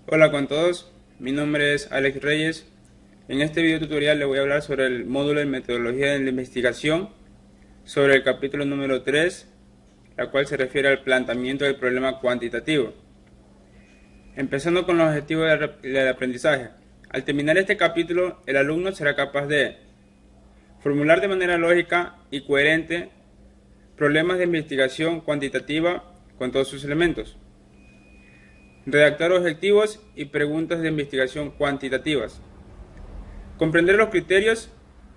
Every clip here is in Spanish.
Hola con todos, mi nombre es Alex Reyes. En este video tutorial les voy a hablar sobre el módulo de metodología de la investigación, sobre el capítulo número 3, la cual se refiere al planteamiento del problema cuantitativo. Empezando con los objetivos del aprendizaje. Al terminar este capítulo, el alumno será capaz de formular de manera lógica y coherente problemas de investigación cuantitativa con todos sus elementos, redactar objetivos y preguntas de investigación cuantitativas, comprender los criterios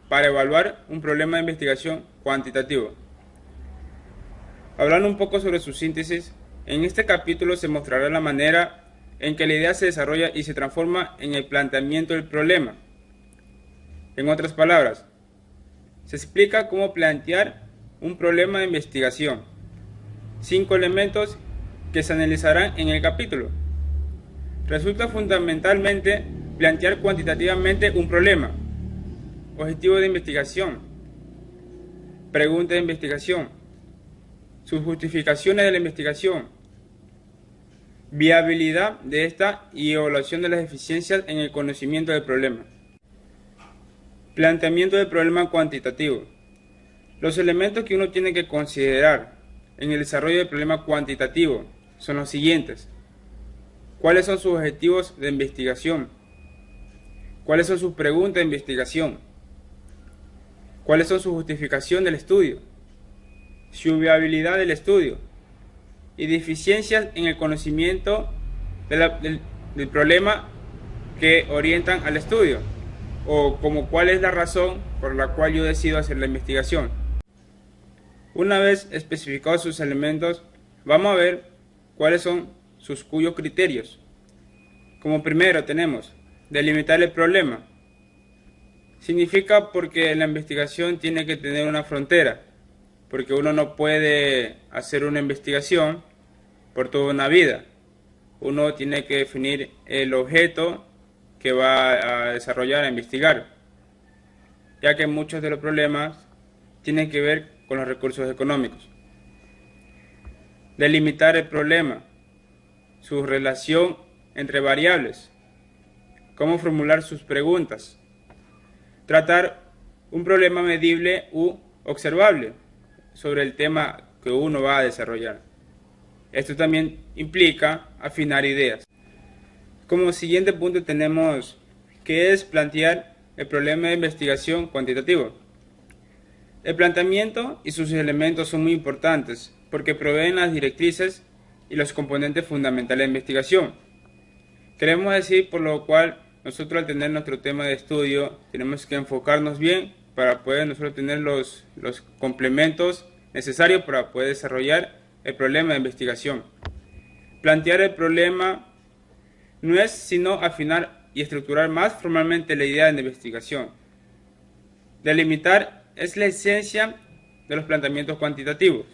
para evaluar un problema de investigación cuantitativo. Hablando un poco sobre su síntesis, en este capítulo se mostrará la manera en que la idea se desarrolla y se transforma en el planteamiento del problema. En otras palabras, se explica cómo plantear un problema de investigación. 5 elementos que se analizarán en el capítulo. Resulta fundamentalmente plantear cuantitativamente un problema. Objetivo de investigación. Pregunta de investigación. Sus justificaciones de la investigación. Viabilidad de esta y evaluación de las deficiencias en el conocimiento del problema. Planteamiento del problema cuantitativo. Los elementos que uno tiene que considerar en el desarrollo del problema cuantitativo son los siguientes. ¿Cuáles son sus objetivos de investigación? ¿Cuáles son sus preguntas de investigación? ¿Cuáles son su justificación del estudio? Su viabilidad del estudio y deficiencias en el conocimiento del problema que orientan al estudio, o como cuál es la razón por la cual yo decido hacer la investigación. Una vez especificados sus elementos, vamos a ver cuáles son sus cuyos criterios. Como primero tenemos delimitar el problema. Significa porque la investigación tiene que tener una frontera, porque uno no puede hacer una investigación por toda una vida. Uno tiene que definir el objeto que va a desarrollar, a investigar, ya que muchos de los problemas tienen que ver con los recursos económicos. Delimitar el problema, su relación entre variables, cómo formular sus preguntas, tratar un problema medible u observable sobre el tema que uno va a desarrollar. Esto también implica afinar ideas. Como siguiente punto tenemos qué es plantear el problema de investigación cuantitativo. El planteamiento y sus elementos son muy importantes porque proveen las directrices y los componentes fundamentales de investigación. Queremos decir por lo cual nosotros al tener nuestro tema de estudio tenemos que enfocarnos bien para poder nosotros tener los complementos necesarios para poder desarrollar el problema de investigación. Plantear el problema no es sino afinar y estructurar más formalmente la idea de la investigación. Delimitar es la esencia de los planteamientos cuantitativos.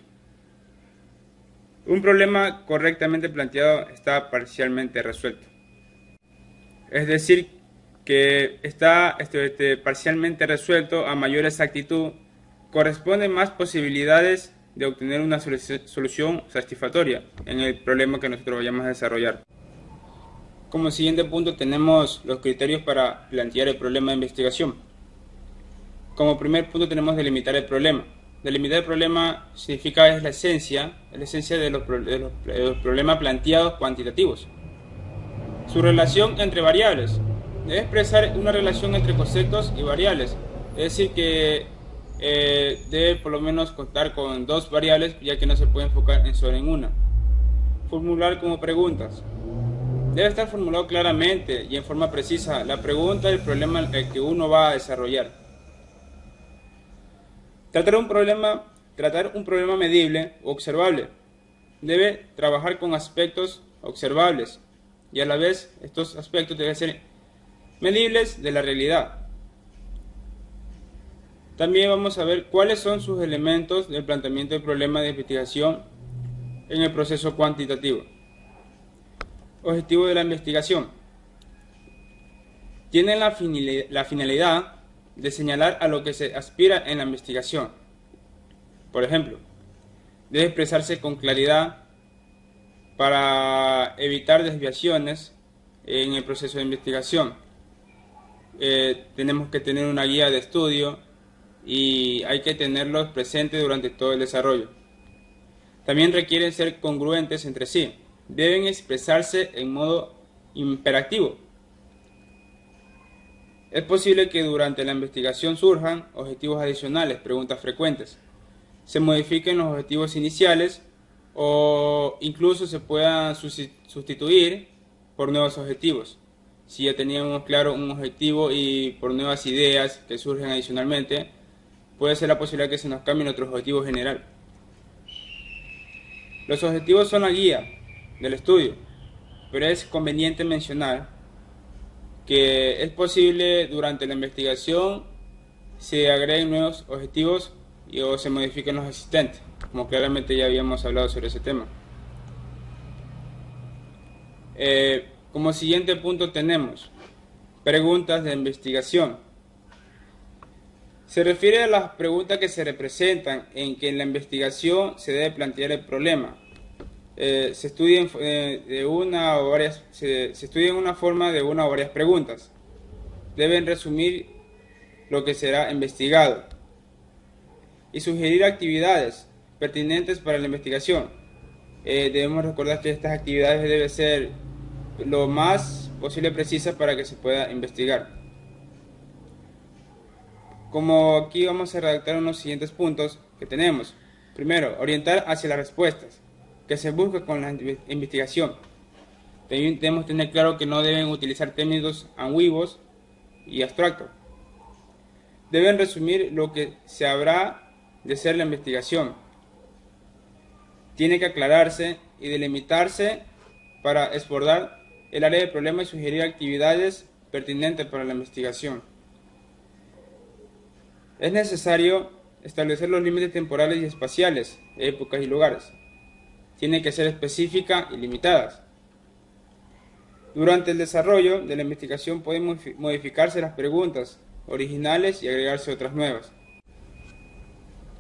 Un problema correctamente planteado está parcialmente resuelto. Es decir, que está parcialmente resuelto a mayor exactitud, corresponden más posibilidades de obtener una solución satisfactoria en el problema que nosotros vayamos a desarrollar. Como siguiente punto tenemos los criterios para plantear el problema de investigación. Como primer punto tenemos delimitar el problema. Delimitar el problema significa es la esencia de los problemas planteados cuantitativos. Su relación entre variables. Debe expresar una relación entre conceptos y variables. Es decir que debe por lo menos contar con 2 variables, ya que no se puede enfocar solo en una. Formular como preguntas. Debe estar formulado claramente y en forma precisa la pregunta del problema que uno va a desarrollar. Tratar un problema medible o observable. Debe trabajar con aspectos observables y a la vez estos aspectos deben ser medibles de la realidad. También vamos a ver cuáles son sus elementos del planteamiento del problema de investigación en el proceso cuantitativo. Objetivo de la investigación. Tiene la finalidad de señalar a lo que se aspira en la investigación. Por ejemplo, debe expresarse con claridad para evitar desviaciones en el proceso de investigación. Tenemos que tener una guía de estudio y hay que tenerlos presentes durante todo el desarrollo. También requieren ser congruentes entre sí. Deben expresarse en modo imperativo. Es posible que durante la investigación surjan objetivos adicionales, preguntas frecuentes. Se modifiquen los objetivos iniciales o incluso se puedan sustituir por nuevos objetivos. Si ya teníamos claro un objetivo y por nuevas ideas que surgen adicionalmente, puede ser la posibilidad que se nos cambie nuestro objetivo general. Los objetivos son la guía del estudio, pero es conveniente mencionar que es posible durante la investigación se agreguen nuevos objetivos o se modifiquen los existentes, como claramente ya habíamos hablado sobre ese tema. Como siguiente punto tenemos preguntas de investigación. Se refiere a las preguntas que se representan en que en la investigación se debe plantear el problema. Se estudia de una o varias, se estudia en una forma de una o varias preguntas. Deben resumir lo que será investigado y sugerir actividades pertinentes para la investigación. Debemos recordar que estas actividades deben ser lo más posible precisas para que se pueda investigar. Como aquí vamos a redactar unos siguientes puntos que tenemos. Primero, orientar hacia las respuestas que se busca con la investigación. Debemos tener claro que no deben utilizar términos ambiguos y abstractos. Deben resumir lo que se habrá de ser la investigación. Tiene que aclararse y delimitarse para explorar el área del problema y sugerir actividades pertinentes para la investigación. Es necesario establecer los límites temporales y espaciales, épocas y lugares. Tiene que ser específicas y limitadas. Durante el desarrollo de la investigación pueden modificarse las preguntas originales y agregarse otras nuevas.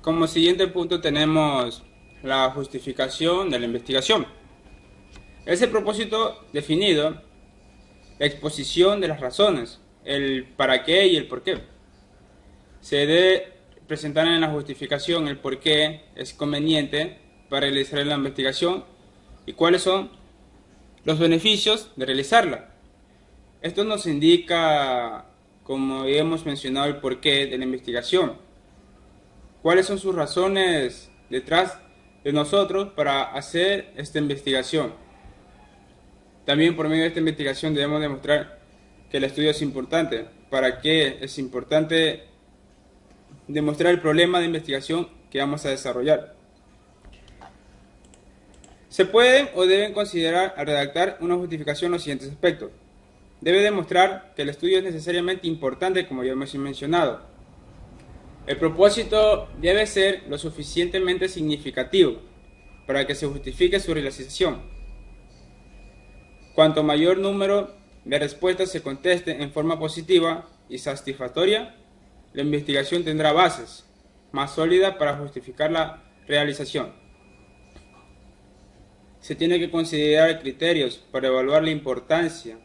Como siguiente punto tenemos la justificación de la investigación. Es el propósito definido, la exposición de las razones, el para qué y el por qué. Se debe presentar en la justificación el por qué es conveniente para realizar la investigación y cuáles son los beneficios de realizarla. Esto nos indica, como hemos mencionado, el porqué de la investigación. ¿Cuáles son sus razones detrás de nosotros para hacer esta investigación? También por medio de esta investigación debemos demostrar que el estudio es importante. ¿Para qué es importante demostrar el problema de investigación que vamos a desarrollar? Se pueden o deben considerar al redactar una justificación los siguientes aspectos. Debe demostrar que el estudio es necesariamente importante, como ya hemos mencionado. El propósito debe ser lo suficientemente significativo para que se justifique su realización. Cuanto mayor número de respuestas se contesten en forma positiva y satisfactoria, la investigación tendrá bases más sólidas para justificar la realización. Se tiene que considerar criterios para evaluar la importancia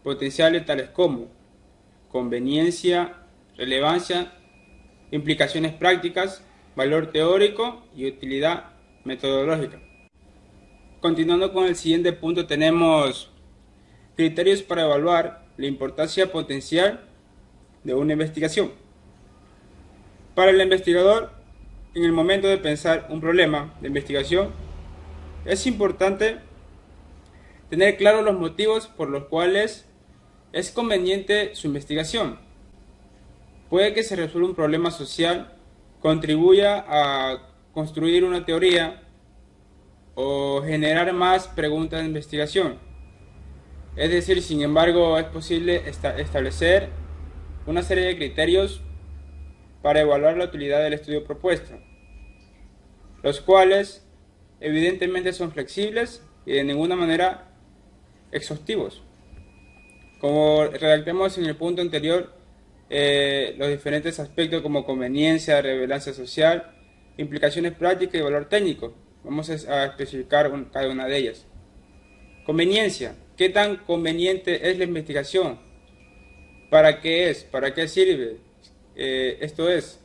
potenciales tales como conveniencia, relevancia, implicaciones prácticas, valor teórico y utilidad metodológica. Continuando con el siguiente punto tenemos criterios para evaluar la importancia potencial de una investigación. Para el investigador, en el momento de pensar un problema de investigación, es importante tener claros los motivos por los cuales es conveniente su investigación. Puede que se resuelva un problema social, contribuya a construir una teoría o generar más preguntas de investigación. Es decir, sin embargo, es posible establecer una serie de criterios para evaluar la utilidad del estudio propuesto, los cuales evidentemente son flexibles y de ninguna manera exhaustivos. Como redactamos en el punto anterior, los diferentes aspectos como conveniencia, relevancia social, implicaciones prácticas y valor técnico. Vamos a especificar cada una de ellas. Conveniencia. ¿Qué tan conveniente es la investigación? ¿Para qué es? ¿Para qué sirve? Esto es,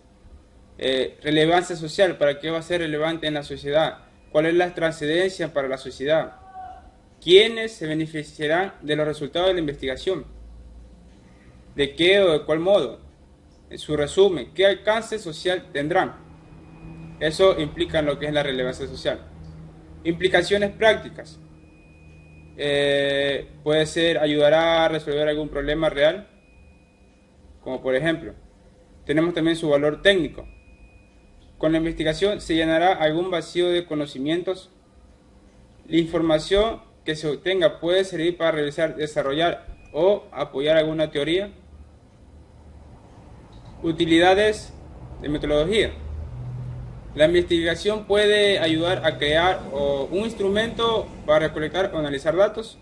relevancia social, ¿para qué va a ser relevante en la sociedad? ¿Cuál es la trascendencia para la sociedad? ¿Quiénes se beneficiarán de los resultados de la investigación? ¿De qué o de cuál modo? En su resumen, ¿qué alcance social tendrán? Eso implica lo que es la relevancia social. Implicaciones prácticas. Puede ser, ayudará a resolver algún problema real, como por ejemplo, tenemos también su valor técnico. Con la investigación se llenará algún vacío de conocimientos. La información que se obtenga puede servir para realizar, desarrollar o apoyar alguna teoría. Utilidades de metodología. La investigación puede ayudar a crear un instrumento para recolectar o analizar datos.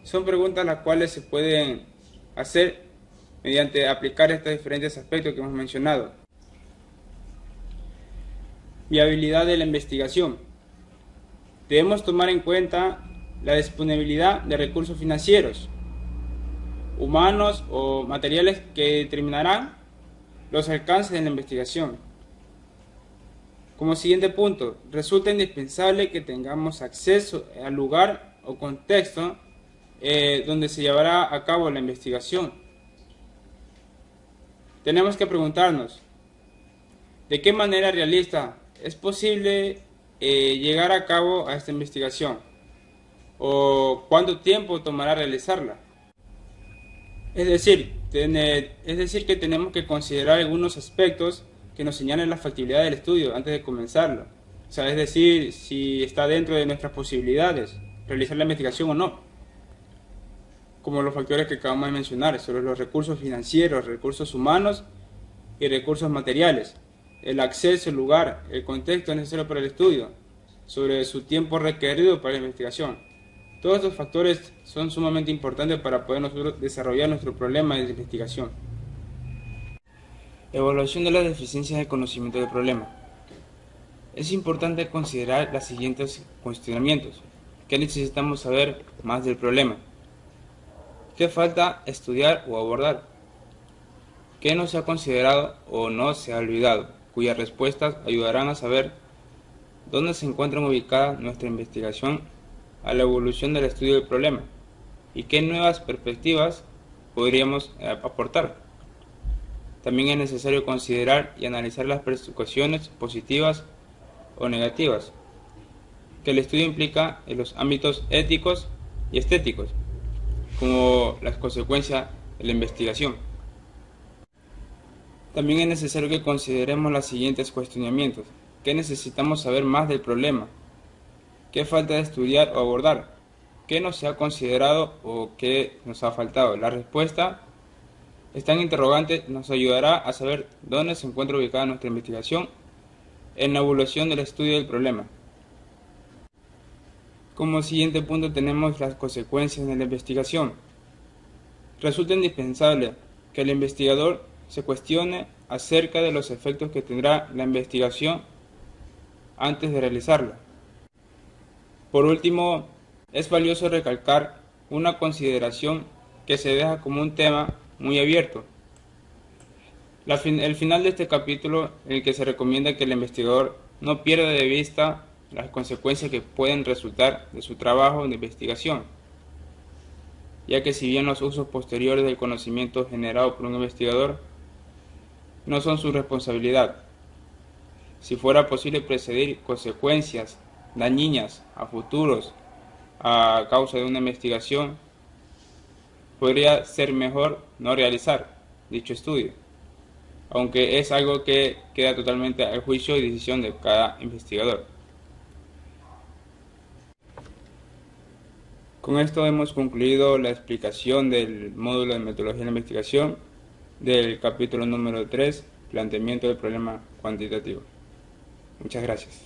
Son preguntas las cuales se pueden hacer mediante aplicar estos diferentes aspectos que hemos mencionado. Viabilidad de la investigación. Debemos tomar en cuenta la disponibilidad de recursos financieros, humanos o materiales que determinarán los alcances de la investigación. Como siguiente punto, resulta indispensable que tengamos acceso al lugar o contexto donde se llevará a cabo la investigación. Tenemos que preguntarnos, ¿de qué manera realista es posible llegar a cabo a esta investigación? ¿O cuánto tiempo tomará realizarla? Es decir, que tenemos que considerar algunos aspectos que nos señalen la factibilidad del estudio antes de comenzarlo. O sea, es decir, si está dentro de nuestras posibilidades realizar la investigación o no. Como los factores que acabamos de mencionar, sobre los recursos financieros, recursos humanos y recursos materiales, el acceso, el lugar, el contexto necesario para el estudio, sobre su tiempo requerido para la investigación. Todos estos factores son sumamente importantes para poder nosotros desarrollar nuestro problema de investigación. Evaluación de las deficiencias de conocimiento del problema. Es importante considerar los siguientes cuestionamientos. ¿Qué necesitamos saber más del problema? ¿Qué falta estudiar o abordar? ¿Qué no se ha considerado o no se ha olvidado? Cuyas respuestas ayudarán a saber dónde se encuentra ubicada nuestra investigación a la evolución del estudio del problema y qué nuevas perspectivas podríamos aportar. También es necesario considerar y analizar las preocupaciones positivas o negativas que el estudio implica en los ámbitos éticos y estéticos, como las consecuencias de la investigación. También es necesario que consideremos los siguientes cuestionamientos. ¿Qué necesitamos saber más del problema? ¿Qué falta de estudiar o abordar? ¿Qué no se ha considerado o qué nos ha faltado? La respuesta esta interrogante nos ayudará a saber dónde se encuentra ubicada nuestra investigación en la evaluación del estudio del problema. Como siguiente punto tenemos las consecuencias de la investigación. Resulta indispensable que el investigador se cuestione acerca de los efectos que tendrá la investigación antes de realizarla. Por último, es valioso recalcar una consideración que se deja como un tema muy abierto. El final de este capítulo, en el que se recomienda que el investigador no pierda de vista las consecuencias que pueden resultar de su trabajo de investigación, ya que si bien los usos posteriores del conocimiento generado por un investigador no son su responsabilidad, si fuera posible predecir consecuencias dañinas a futuros a causa de una investigación, podría ser mejor no realizar dicho estudio, aunque es algo que queda totalmente al juicio y decisión de cada investigador. Con esto hemos concluido la explicación del módulo de metodología de la investigación del capítulo número 3, planteamiento del problema cuantitativo. Muchas gracias.